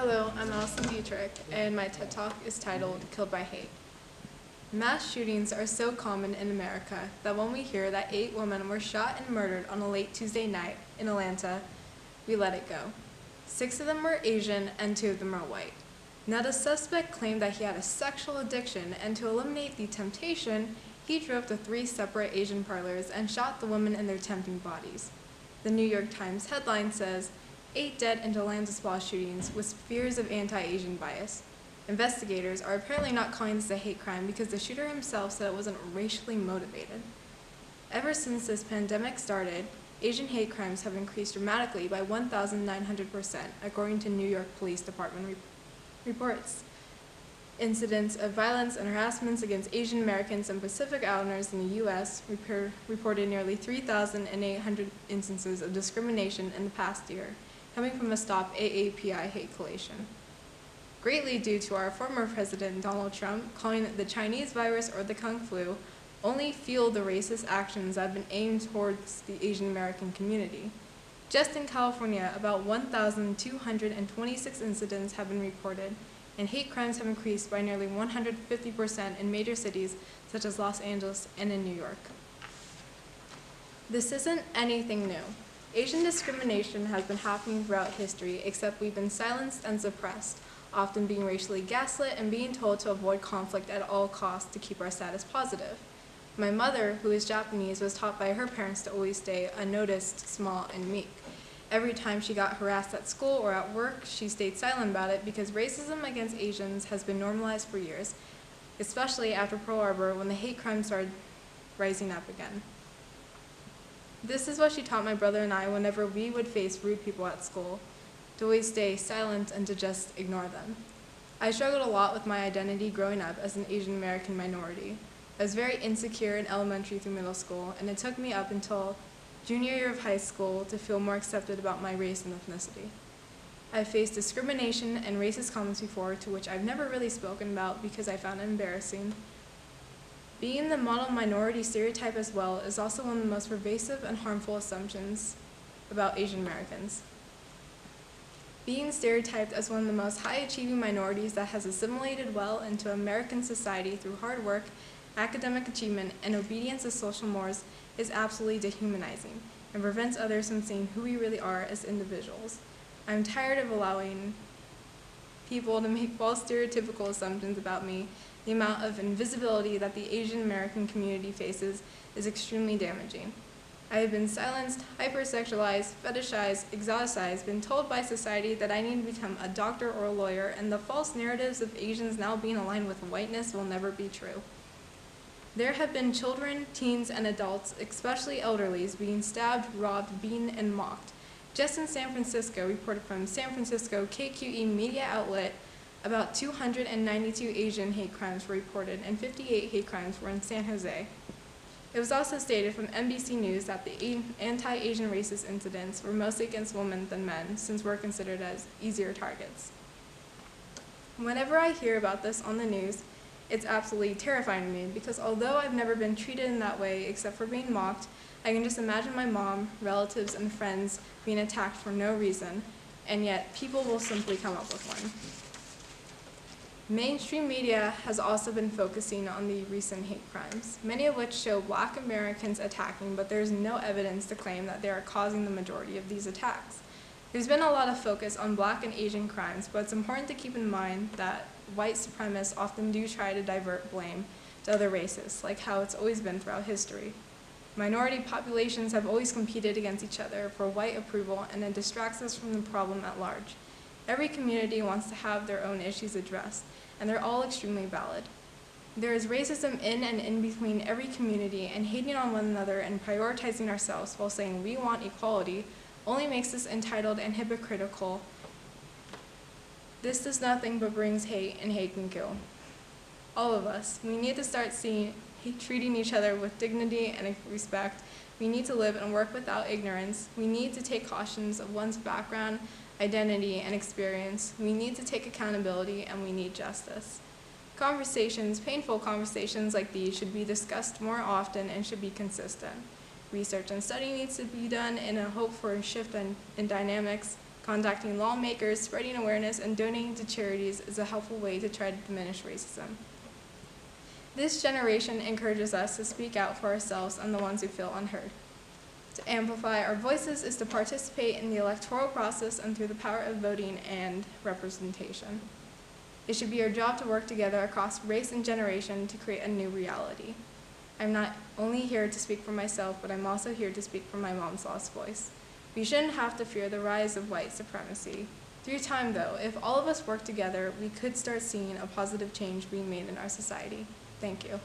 Hello, I'm Allison Dietrich, and my TED Talk is titled Killed by Hate. Mass shootings are so common in America that when we hear that 8 women were shot and murdered on a late Tuesday night in Atlanta, we let it go. 6 of them were Asian and 2 of them are white. Now the suspect claimed that he had a sexual addiction, and to eliminate the temptation, he drove to 3 separate Asian parlors and shot the women in their tempting bodies. The New York Times headline says, 8 dead in Atlanta spa shootings with fears of anti-Asian bias. Investigators are apparently not calling this a hate crime because the shooter himself said it wasn't racially motivated. Ever since this pandemic started, Asian hate crimes have increased dramatically by 1,900%, according to New York Police Department reports. Incidents of violence and harassments against Asian Americans and Pacific Islanders in the U.S. reported nearly 3,800 instances of discrimination in the past year, coming from a Stop AAPI hate coalition. Greatly due to our former President Donald Trump calling it the Chinese virus or the Kung flu, only fueled the racist actions that have been aimed towards the Asian American community. Just in California, about 1,226 incidents have been reported, and hate crimes have increased by nearly 150% in major cities such as Los Angeles and in New York. This isn't anything new. Asian discrimination has been happening throughout history, except we've been silenced and suppressed, often being racially gaslit and being told to avoid conflict at all costs to keep our status positive. My mother, who is Japanese, was taught by her parents to always stay unnoticed, small, and meek. Every time she got harassed at school or at work, she stayed silent about it because racism against Asians has been normalized for years, especially after Pearl Harbor when the hate crimes started rising up again. This is what she taught my brother and I whenever we would face rude people at school, to always stay silent and to just ignore them. I struggled a lot with my identity growing up as an Asian American minority. I was very insecure in elementary through middle school, and it took me up until junior year of high school to feel more accepted about my race and ethnicity. I've faced discrimination and racist comments before, to which I've never really spoken about because I found it embarrassing. Being the model minority stereotype as well is also one of the most pervasive and harmful assumptions about Asian Americans. Being stereotyped as one of the most high-achieving minorities that has assimilated well into American society through hard work, academic achievement, and obedience to social mores is absolutely dehumanizing and prevents others from seeing who we really are as individuals. I'm tired of allowing people to make false stereotypical assumptions about me. The amount of invisibility that the Asian American community faces is extremely damaging. I have been silenced, hypersexualized, fetishized, exoticized, been told by society that I need to become a doctor or a lawyer, and the false narratives of Asians now being aligned with whiteness will never be true. There have been children, teens, and adults, especially elderlies, being stabbed, robbed, beaten, and mocked. Just in San Francisco, reported from San Francisco KQE media outlet, about 292 Asian hate crimes were reported and 58 hate crimes were in San Jose. It was also stated from NBC News that the anti-Asian racist incidents were mostly against women than men, since we're considered as easier targets. Whenever I hear about this on the news, it's absolutely terrifying to me because although I've never been treated in that way except for being mocked, I can just imagine my mom, relatives, and friends being attacked for no reason, and yet people will simply come up with one. Mainstream media has also been focusing on the recent hate crimes, many of which show Black Americans attacking, but there's no evidence to claim that they are causing the majority of these attacks. There's been a lot of focus on Black and Asian crimes, but it's important to keep in mind that white supremacists often do try to divert blame to other races, like how it's always been throughout history. Minority populations have always competed against each other for white approval, and it distracts us from the problem at large. Every community wants to have their own issues addressed, and they're all extremely valid. There is racism in and in between every community, and hating on one another and prioritizing ourselves while saying we want equality only makes us entitled and hypocritical. This does nothing but brings hate, and hate can kill. All of us, we need to start treating each other with dignity and respect. We need to live and work without ignorance. We need to take cautions of one's background, identity, and experience. We need to take accountability, and we need justice. Conversations, painful conversations like these, should be discussed more often and should be consistent. Research and study needs to be done in a hope for a shift in dynamics. Contacting lawmakers, spreading awareness, and donating to charities is a helpful way to try to diminish racism. This generation encourages us to speak out for ourselves and the ones who feel unheard. To amplify our voices is to participate in the electoral process and through the power of voting and representation. It should be our job to work together across race and generation to create a new reality. I'm not only here to speak for myself, but I'm also here to speak for my mom's lost voice. We shouldn't have to fear the rise of white supremacy. Through time, though, if all of us work together, we could start seeing a positive change being made in our society. Thank you.